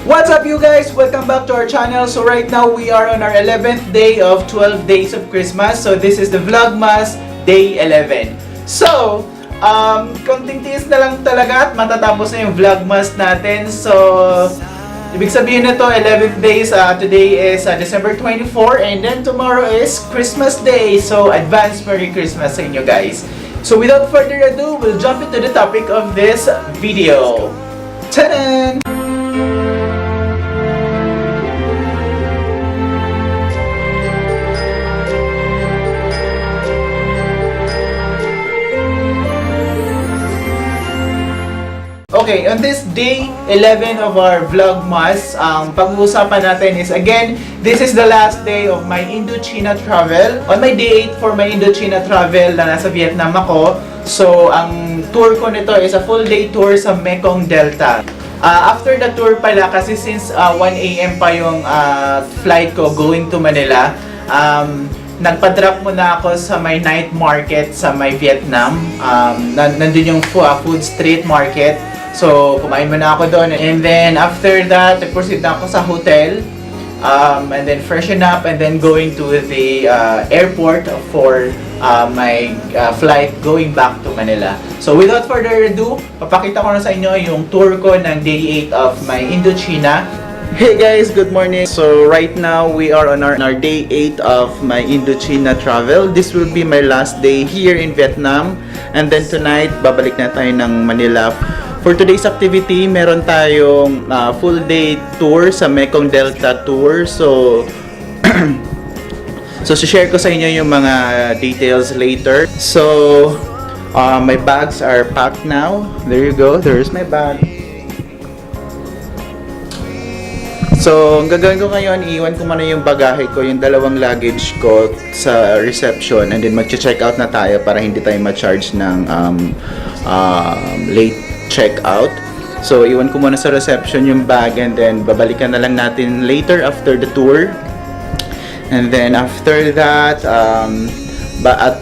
What's up you guys? Welcome back to our channel. So right now we are on our 11th day of 12 days of Christmas. So this is the Vlogmas Day 11. So, konting tiis na lang talaga at matatapos na yung Vlogmas natin. So, ibig sabihin na to 11th days. Today is December 24 and then tomorrow is Christmas Day. So, advance Merry Christmas sa inyo guys. So without further ado, we'll jump into the topic of this video. Ta-da! Okay, on this day 11 of our Vlogmas, ang pag-uusapan natin is again, this is the last day of my Indochina travel. On my day 8 for my Indochina travel na nasa Vietnam ako. So, ang tour ko nito is a full day tour sa Mekong Delta. After the tour pala, kasi since 1 AM pa yung flight ko going to Manila, nagpa-drop muna ako sa may night market sa may Vietnam. Nandun yung food street market. So, kumain muna ako doon. And then, after that, nag-proceed na ako sa hotel. And then, freshen up and then going to the airport for my flight going back to Manila. So, without further ado, papakita ko na sa inyo yung tour ko ng day 8 of my Indochina. Hey guys, good morning. So, right now, we are on our day 8 of my Indochina travel. This will be my last day here in Vietnam. And then tonight, babalik na tayo ng Manila. For today's activity, meron tayong full day tour sa Mekong Delta tour. So, share ko sa inyo yung mga details later. So, my bags are packed now. There you go. There's my bag. So, ang gagawin ko ngayon, iiwan ko muna yung bagahe ko, yung dalawang luggage ko sa reception. And then, mag-check out na tayo para hindi tayo ma-charge ng late check-out. So, iwan ko muna sa reception yung bag and then babalikan na lang natin later after the tour. And then after that, at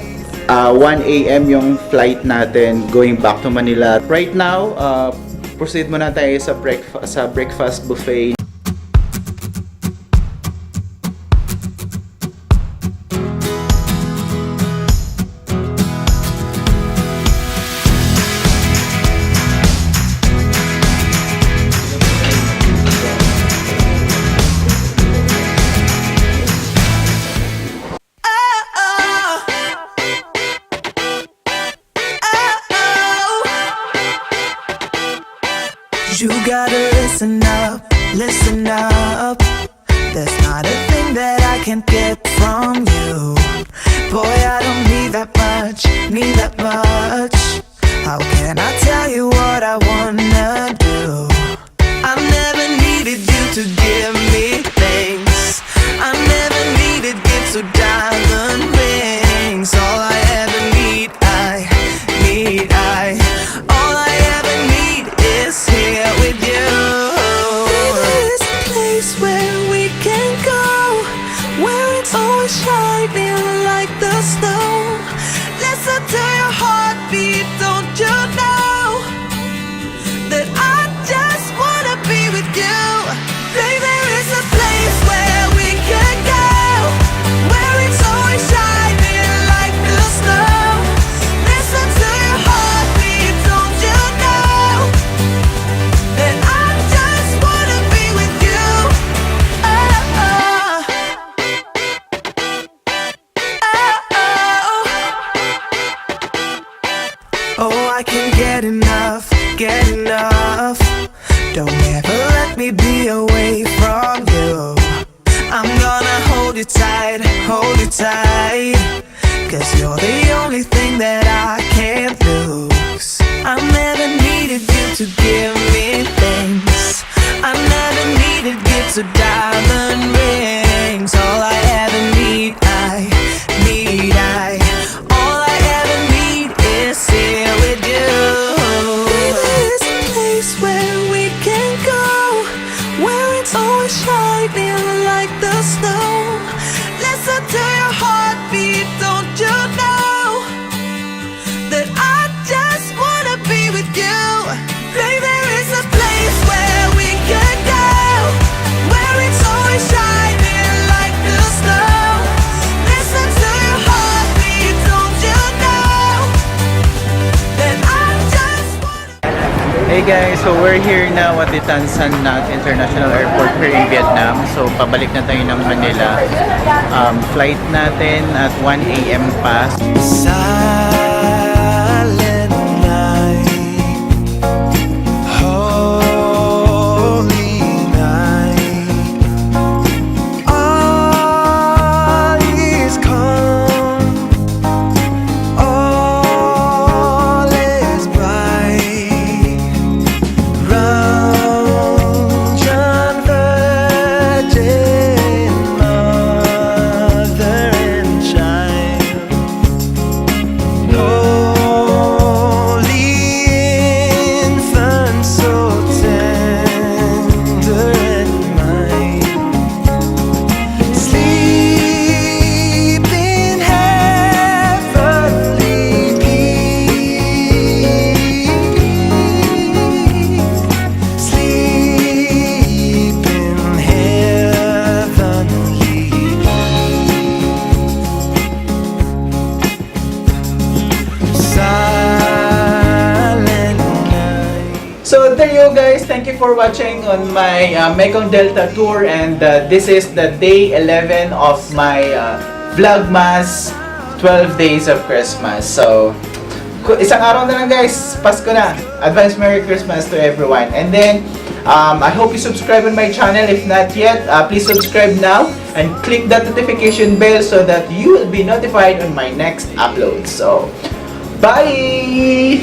1 AM yung flight natin going back to Manila. Right now, proceed muna tayo sa breakfast buffet. You gotta listen up. There's not a thing that I can't get from you. Boy, I don't need that much. How can I tell you what I wanna do? I never needed you to give me things. I never needed gifts or diamond rings. All I ever need, all I ever need is here with you. There's a place where we can go, where it's always shining like the snow. Listen to your heartbeat, don't you know that I just wanna be with you? Baby, there is a place where we can go, where it's always shining like the snow. Listen to your heartbeat, don't you know that I just wanna be with you? Oh, I can't get enough. Don't ever let me be away from you. I'm gonna hold you tight, 'cause you're the only thing that I can't lose. I never needed you to give me things. I never needed gifts or diamond rings. All I ever need, all I ever need is here with you. There's a place where we can go, where it's always shining like the snow. Listen to your heartbeat, don't you know that I just wanna be with you? Baby, there is a place where we can go, guys, so we're here now at the Tan Son Nhat International Airport here in Vietnam. So pabalik na tayo ng Manila. Flight natin at 1 a.m. pa. Silent night, holy night, all is calm, all is bright, round John Virgin, mother and child. Holy infant, so tender and mild, sleep in heavenly peace, sleep in heavenly silent night. So there you go guys, thank you for watching on my Mekong Delta tour, and this is the day 11 of my Vlogmas 12 days of Christmas. So isang araw na lang guys, Pasko na. Advance Merry Christmas to everyone. And then I hope you subscribe on my channel. If not yet, please subscribe now and click that notification bell so that you will be notified on my next upload. So bye!